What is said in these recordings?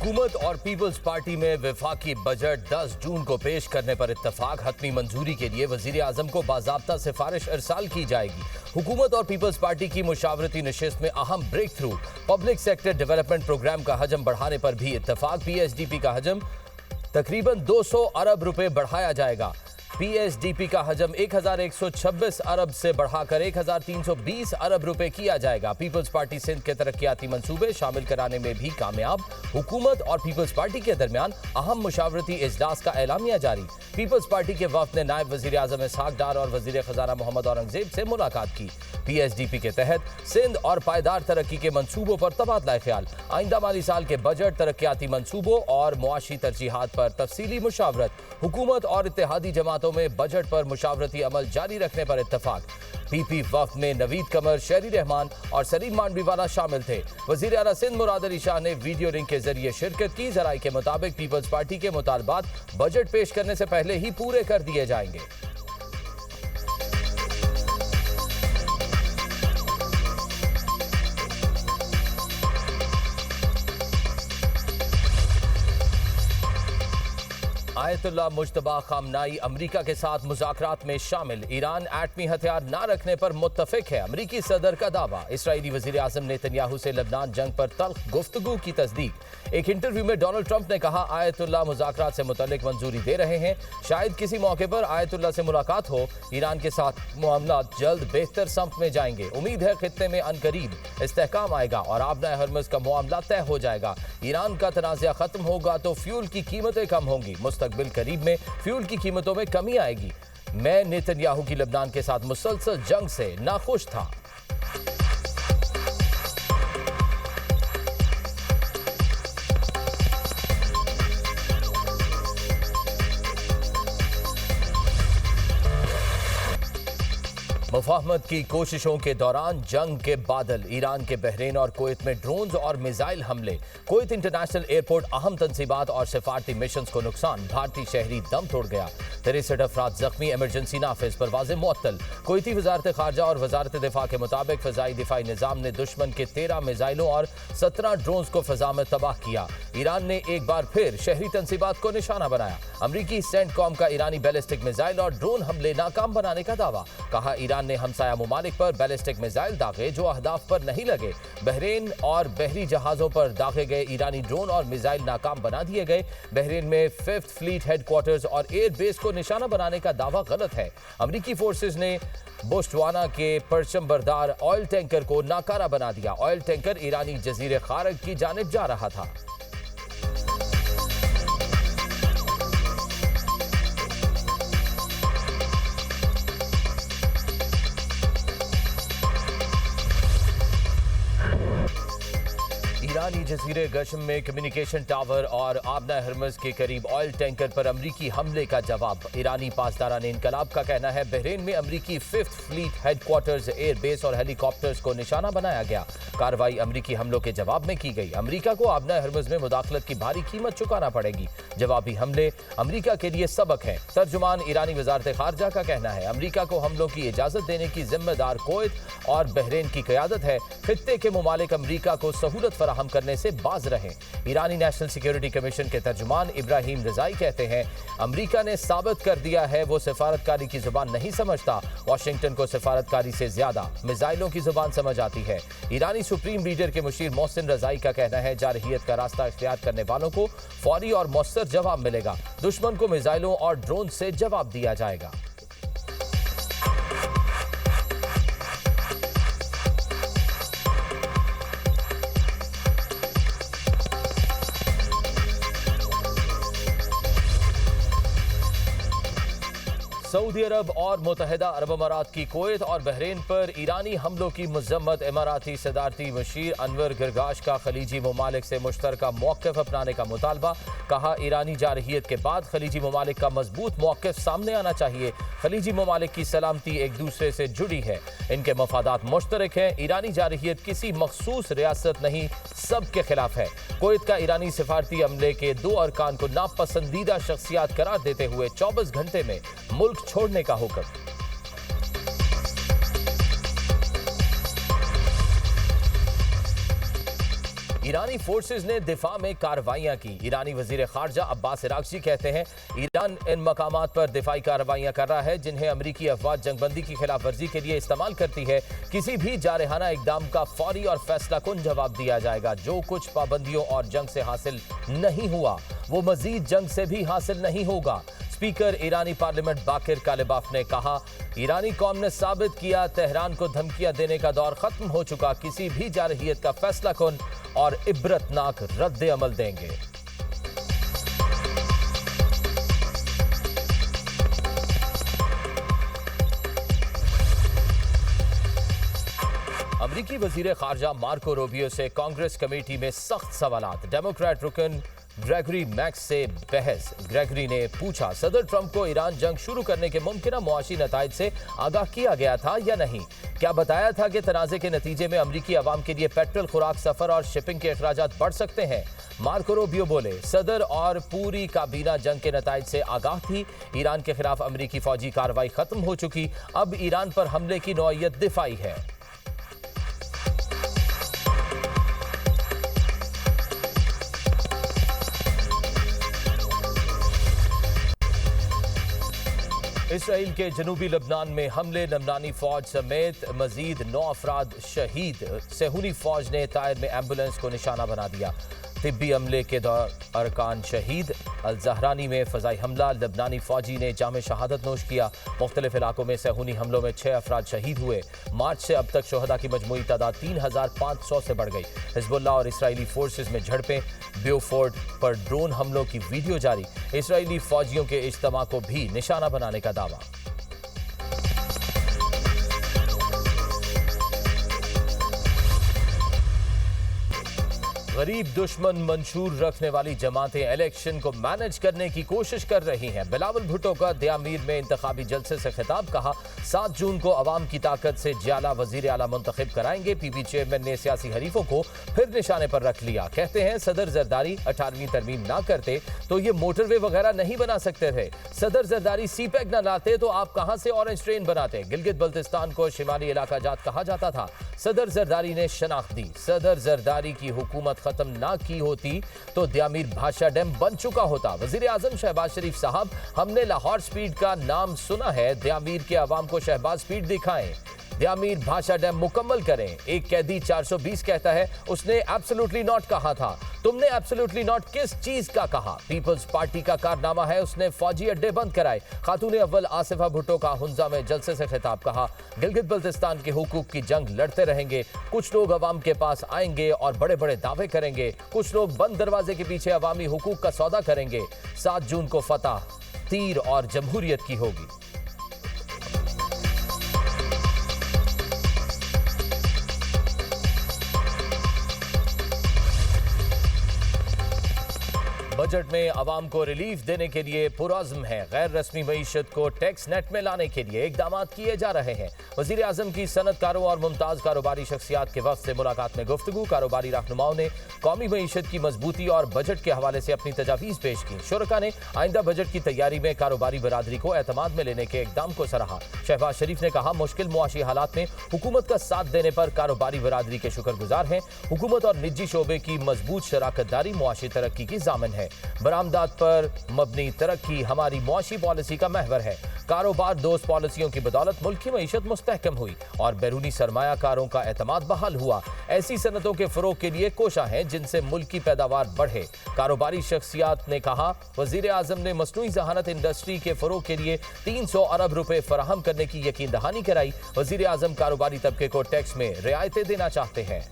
हुकूमत और peoples party में वफाकी बजट 10 जून को पेश करने पर इत्तफाक। हतमी मंजूरी के लिए वजीर आजम को बाज़ाब्ता सिफारिश इरसाल की जाएगी। हुकूमत और पीपल्स पार्टी की मुशावरती नशिस्त में अहम breakthrough. Public sector development programme का हजम बढ़ाने पर भी इत्तफाक। पीएसडीपी का हजम तकरीबन 200 अरब रुपए बढ़ाया जाएगा। पीएसडीपी का हजम 1126 अरब से बढ़ाकर 1320 अरब रुपए किया जाएगा। पीपल्स पार्टी सिंध के तरक्याती मंसूबे शामिल कराने में भी कामयाब। हुकूमत और पीपल्स पार्टी के दरमियान अहम मुशावरती इजलास का एलामिया जारी। पीपल्स पार्टी के वफ्द ने नायब वजीर आजम इसहाक डार और वजीर खजाना मोहम्मद औरंगजेब से मुलाकात की। पीएसडीपी के तहत सिंध और पायदार तरक्की के मंसूबों पर तबादला ख्याल। आइंदा माली साल के बजट, तरक्याती मंसूबों और मुआशी तरजीहात पर तफसीली मुशावरत। हुकूमत और इत्तेहादी जमातों में बजट पर मुशावरती अमल जारी रखने पर इत्तफाक। पीपी वफ्द में नवीद कमर, शहरी रहमान और सलीम मांडवीवाला शामिल थे। वजीर आला सिंध मुराद अली शाह ने वीडियो लिंक के जरिए शिरकत की। जराये के मुताबिक पीपल्स पार्टी के मुतालबात बजट पेश करने से पहले ही पूरे कर दिए जाएंगे। आयतुल्लाह मुज्तबा खामनाई अमरीका के साथ मुज़ाकरात में शामिल। ईरान एटमी हथियार न रखने पर मुत्तफिक है, अमरीकी सदर का दावा। इसराइली वज़ीर आज़म नेतन्याहू से लबनान जंग पर तल्ख गुफ्तगू की तस्दीक। एक इंटरव्यू में डोनाल्ड ट्रंप ने कहा, आयतुल्लाह मुज़ाकरात से मुतल्लिक मंजूरी दे रहे हैं। शायद किसी मौके पर आयतुल्लाह से मुलाकात हो। ईरान के साथ मामला जल्द बेहतर समत में जाएंगे। उम्मीद है खित्ते में अनकरीब इस्तेहकाम आएगा और आबना हरमुज़ का मामला तय हो जाएगा। ईरान का तनाज़ा खत्म होगा तो फ्यूल की कीमतें कम होंगी। मुस्तकबिल करीब में फ्यूल की कीमतों में कमी आएगी। मैं नेतन्याहू की लबनान के साथ मुसलसल जंग से नाखुश था। मुफाहमत की कोशिशों के दौरान जंग के बादल। ईरान के बहरीन और कुवैत में ड्रोन्स और मिसाइल हमले। कुवैत इंटरनेशनल एयरपोर्ट, अहम तंसीबात और सिफारती मिशन को नुकसान। भारतीय शहरी दम तोड़ गया। 63 अफराद जख्मी। इमरजेंसी नाफिज, परवाज़ें मुअत्तल। कुवैती वजारत खारजा और वजारत दिफा के मुताबिक फ़ज़ाई दिफाई निज़ाम ने दुश्मन के 13 मिसाइलों और 17 ड्रोन्स को फ़ज़ा में तबाह किया। ईरान ने एक बार फिर शहरी तंसीबात को निशाना बनाया। अमरीकी सेंटकॉम का ईरानी बैलिस्टिक मिसाइल और ड्रोन हमले नाकाम बनाने का दावा। कहा, ईरान ने हमसाया मुमालिक पर बैलिस्टिक मिसाइल दागे जो अहदाफ पर नहीं लगे। बहरीन और बहरी जहाजों पर दागे गए ईरानी ड्रोन और मिसाइल नाकाम बना दिए गए। बहरीन में 5th फ्लीट हेडक्वार्टर्स और एयर बेस को निशाना बनाने का दावा गलत है। अमरीकी फोर्सेज ने बोस्टवाना के परचम बरदार ऑयल टैंकर को नाकारा बना दिया। ऑयल टैंकर ईरानी जजीरे खारग की जानिब जा रहा था। ईरानी जजीरे गशम में कम्युनिकेशन टावर और आबना हरमुज़ के करीब ऑयल टैंकर पर अमरीकी हमले का जवाब। ईरानी पासदारान इनकलाब का कहना है, बहरीन में अमरीकी 5th fleet headquarters, air base और हेलीकॉप्टर्स को निशाना बनाया गया। कार्रवाई अमरीकी हमलों के जवाब में की गई। अमरीका को आबना हरमुज़ में मुदाखलत की भारी कीमत चुकाना पड़ेगी। जवाबी हमले अमरीका के लिए सबक है। तर्जुमान ईरानी वजारत खारजा का कहना है, अमरीका को हमलों की इजाजत देने की जिम्मेदार कुवैत और बहरीन की क़यादत है। खित्ते के मुमालिक अमरीका को सहूलत फराहम करने से बाज रहे। ईरानी नेशनल सिक्योरिटी कमीशन के तर्जुमान इब्राहिम रजाई कहते हैं, अमरीका ने साबित कर दिया है वो सिफारतकारी की जुबान नहीं समझता। वाशिंगटन को सिफारतकारी से ज्यादा मिसाइलों की जुबान समझ आती है। ईरानी सुप्रीम लीडर के मुशीर मोहसिन रजाई का कहना है, जारहियत का रास्ता इख्तियार करने वालों को फौरी और मौसर जवाब मिलेगा। दुश्मन को मिसाइलों और ड्रोन से जवाब दिया जाएगा। सऊदी अरब और मुत्तहिदा अरब अमारात की कुवैत और बहरीन पर ईरानी हमलों की मजम्मत। इमाराती सदारती मशीर अनवर गिरगाश का खलीजी ममालिक से मुश्तरका मौक़िफ़ अपनाने का मुतालबा। कहा, ईरानी जारहियत के बाद खलीजी ममालिक का मजबूत मौक़िफ़ सामने आना चाहिए। खलीजी ममालिक की सलामती एक दूसरे से जुड़ी है, इनके मफादात मुश्तरक हैं। ईरानी जारहियत किसी मखसूस रियासत नहीं, सब के खिलाफ है। कुवैत का ईरानी सिफारती अमले के 2 अरकान को नापसंदीदा शख्सियात करार देते हुए 24 घंटे में मुल्क छोड़ने का हुक्म। ईरानी फोर्सेज ने दिफा में कार्रवाइयां की। ईरानी वजीर खारजा अब्बास इराक्ची कहते हैं ईरान इन मकामात पर दिफाई कार्रवाइयां कर रहा है जिन्हें अमरीकी अफवाज जंगबंदी की खिलाफ वर्जी के लिए इस्तेमाल करती है। किसी भी जारहाना इकदाम का फौरी और फैसला कुन जवाब दिया जाएगा। जो कुछ पाबंदियों और जंग से हासिल नहीं हुआ वो मजीद जंग से भी हासिल नहीं होगा। स्पीकर ईरानी पार्लियामेंट बाकिर कालिबाफ ने कहा ईरानी कौम ने साबित किया तेहरान को धमकियां देने का दौर खत्म हो चुका। किसी भी जारहियत का फैसला कुन और इबरतनाक रद्द अमल देंगे। अमरीकी वजीर खारजा मार्को रूबियो से कांग्रेस कमेटी में सख्त सवालात। डेमोक्रेट रुकन ग्रेगरी मैक्स से बहस। ग्रेगरी ने पूछा सदर ट्रंप को ईरान जंग शुरू करने के मुमकिन मुआशी नताइज से आगाह किया गया था या नहीं। क्या बताया था कि तनाज़े के नतीजे में अमरीकी अवाम के लिए पेट्रोल, खुराक, सफर और शिपिंग के अखराजात बढ़ सकते हैं। मार्को रूबियो बोले सदर और पूरी काबीना जंग के नताइज से आगाह थी। ईरान के खिलाफ अमरीकी फौजी कार्रवाई खत्म हो चुकी। अब ईरान पर हमले की नौइयत दिफाई है। इसराइल के जनूबी लबनान में हमले, लबनानी फौज समेत मजीद 9 अफराद शहीद। सेहूनी फौज ने तायर में एम्बुलेंस को निशाना बना दिया। तिब्बी हमले के दौर अरकान शहीद। अल जहरानी में फजाई हमला, लबनानी फौजी ने जामे शहादत नोश किया। मुख्तलिफ इलाकों में सेहूनी हमलों में 6 अफराद शहीद हुए। मार्च से अब तक शोहदा की मजमूई तादाद 3500 से बढ़ गई। हिजबुल्लाह और इसराइली फोर्सेज में झड़पें। ब्यूफोर्ट पर ड्रोन हमलों की वीडियो जारी। इसराइली फौजियों के इज्तिमा को भी निशाना बनाने का दावा। गरीब दुश्मन मंशूर रखने वाली जमातें इलेक्शन को मैनेज करने की कोशिश कर रही हैं। बिलावल भुट्टो का दियामीर में इंतखाबी जलसे से खिताब। कहा 7 जून को अवाम की ताकत से जियाला वजीर आला मुंतखब कराएंगे। पीपी चेयरमैन ने सियासी हरीफों को फिर निशाने पर रख लिया। कहते हैं सदर जरदारी 18वीं तरमीम ना करते तो ये मोटरवे वगैरह नहीं बना सकते थे। सदर जरदारी सीपैक न लाते तो आप कहां से ऑरेंज ट्रेन बनाते। गिलगित बल्तिस्तान को शिमाली इलाका जात कहा जाता था। सदर जरदारी ने शनाख्त दी। सदर जरदारी की हुकूमत खत्म ना की होती तो दियामीर भाषा डैम बन चुका होता। वजीर आजम शहबाज शरीफ साहब हमने लाहौर स्पीड का नाम सुना है। दियामीर के अवाम को शहबाज स्पीड दिखाएं। दियामीर भाषा डैम मुकम्मल करें। एक कैदी 420 कहता है उसने एब्सोल्युटली नॉट कहा था। तुमने एब्सोल्युटली नॉट किस चीज का कहा। पीपल्स पार्टी का कारनामा है उसने फौजी अड्डे बंद कराए। खातून अव्वल आसिफा भुट्टो का हुंजा में जलसे से खिताब। कहा गिलगित बल्तिस्तान के हुकूक की जंग लड़ते रहेंगे। कुछ लोग अवाम के पास आएंगे और बड़े बड़े दावे करेंगे। कुछ लोग बंद दरवाजे के पीछे अवामी हुकूक का सौदा करेंगे। 7 जून को फतह तीर और जमहूरियत की होगी। बजट में अवाम को रिलीफ देने के लिए पुरअज़्म है। गैर रस्मी मईशत को टैक्स नेट में लाने के लिए इकदाम किए जा रहे हैं। वज़ीर आज़म की सनतकारों और मुमताज़ कारोबारी शख्सियात के वक्त से मुलाकात में गुफ्तगू। कारोबारी रहनुमाओं ने कौमी मईशत की मजबूती और बजट के हवाले से अपनी तजावीज़ पेश की। शुरका ने आइंदा बजट की तैयारी में कारोबारी बरादरी को एतमाद में लेने के इकदाम को सराहा। शहबाज शरीफ ने कहा मुश्किल मुआशी हालात में हुकूमत का साथ देने पर कारोबारी बरादरी के शुक्रगुजार हैं। हुकूमत और निजी शोबे की मजबूत शराकतदारी मुआशी तरक्की की जामिन है। बरामदात पर मबनी तरक्की हमारी मुआशी पॉलिसी का महवर है। कारोबार दोस्त पॉलिसियों की बदौलत मुल्क की मईशत मुस्तहकम हुई और बैरूनी सरमायाकारों का एतमाद बहाल हुआ। ऐसी सनतों के फरोग के लिए कोशा है जिनसे मुल्क की पैदावार बढ़े। कारोबारी शख्सियात ने कहा वजीर आजम ने मसनूई जहानत इंडस्ट्री के फरोग के लिए 300 अरब रुपए फराहम करने की यकीन दहानी कराई। वजीर आजम कारोबारी तबके को टैक्स में रियायतें देना चाहते हैं।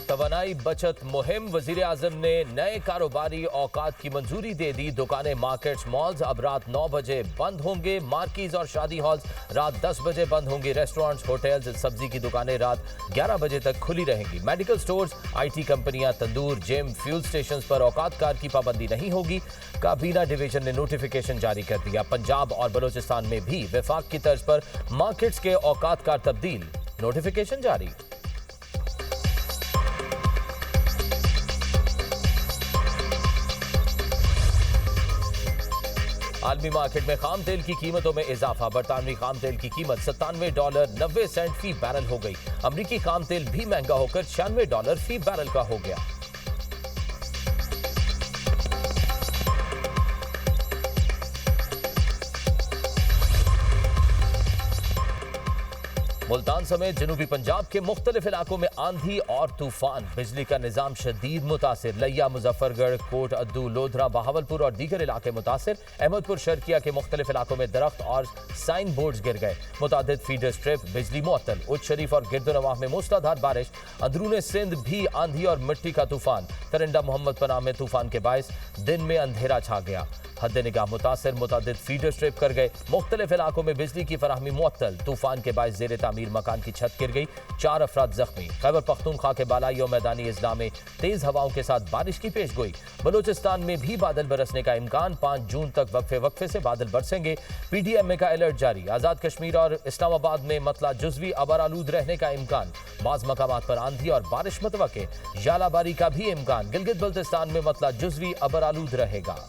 तवानाई बचत मुहिम। वजीर आजम ने नए कारोबारी औकात की मंजूरी दे दी। दुकानें, मार्केट्स, मॉल्स अब रात 9 बजे बंद होंगे। मार्कीज और शादी हॉल्स रात 10 बजे बंद होंगे। रेस्टोरेंट्स, होटल्स, सब्जी की दुकानें रात 11 बजे तक खुली रहेंगी। मेडिकल स्टोर्स, IT कंपनियां, तंदूर, जिम, फ्यूल स्टेशन पर औकातकार की पाबंदी नहीं होगी। काबीना डिवीजन ने नोटिफिकेशन जारी कर दिया। पंजाब और बलोचिस्तान में भी वफाक की तर्ज पर मार्केट्स के औकातकार तब्दील। नोटिफिकेशन जारी। आलमी मार्केट में खाम तेल की कीमतों में इजाफा। बरतानवी खाम तेल की कीमत $97.90 फी बैरल हो गई। अमरीकी खाम तेल भी महंगा होकर $96 फी बैरल का हो गया। मुल्तान समेत जनूबी पंजाब के मुख्तलिफ इलाकों में आंधी और तूफान। बिजली का निजाम शदीद मुतासिर। लिया, मुजफ्फरगढ़, कोट अद्दू, लोधरा, बहावलपुर और दीगर इलाके मुतासिर। अहमदपुर शर्किया के मुख्तलिफ इलाकों में दरख्त और साइन बोर्ड्स गिर गए। मुतादिद फीडर स्ट्रिप, बिजली मुअत्तल। उच्च शरीफ और गिरदोनवाह में मूसलाधार बारिश। अंदरून सिंध भी आंधी और मिट्टी का तूफान। तरंडा, मोहम्मद पनाह में तूफान के बायस दिन में अंधेरा छा गया। हद निगाह मुतासिर। मुतादिद फीडर स्ट्रिप कर गए। मुख्तलिफ इलाकों में बिजली की फराहमी मुअत्तल। तूफान के बायस जेर तामीर मकान की छत गिर गई। 4 अफराद जख्मी। खैबर पख्तूनख्वा के बालाई और मैदानी अजला में तेज हवाओं के साथ बारिश की पेशगोई। बलोचिस्तान में भी बादल बरसने का इम्कान। 5 जून तक वक्फे वक्फे से बादल बरसेंगे। PDMA का अलर्ट जारी। आजाद कश्मीर और इस्लामाबाद में मतला जुजवी अबर आलूद रहने का इम्कान। बाज़ मकामात पर आंधी और बारिश मुतवक्के। जालाबारी का भी इम्कान। गिलगित बल्तिस्तान में मतला जुजवी अबर आलूद रहेगा।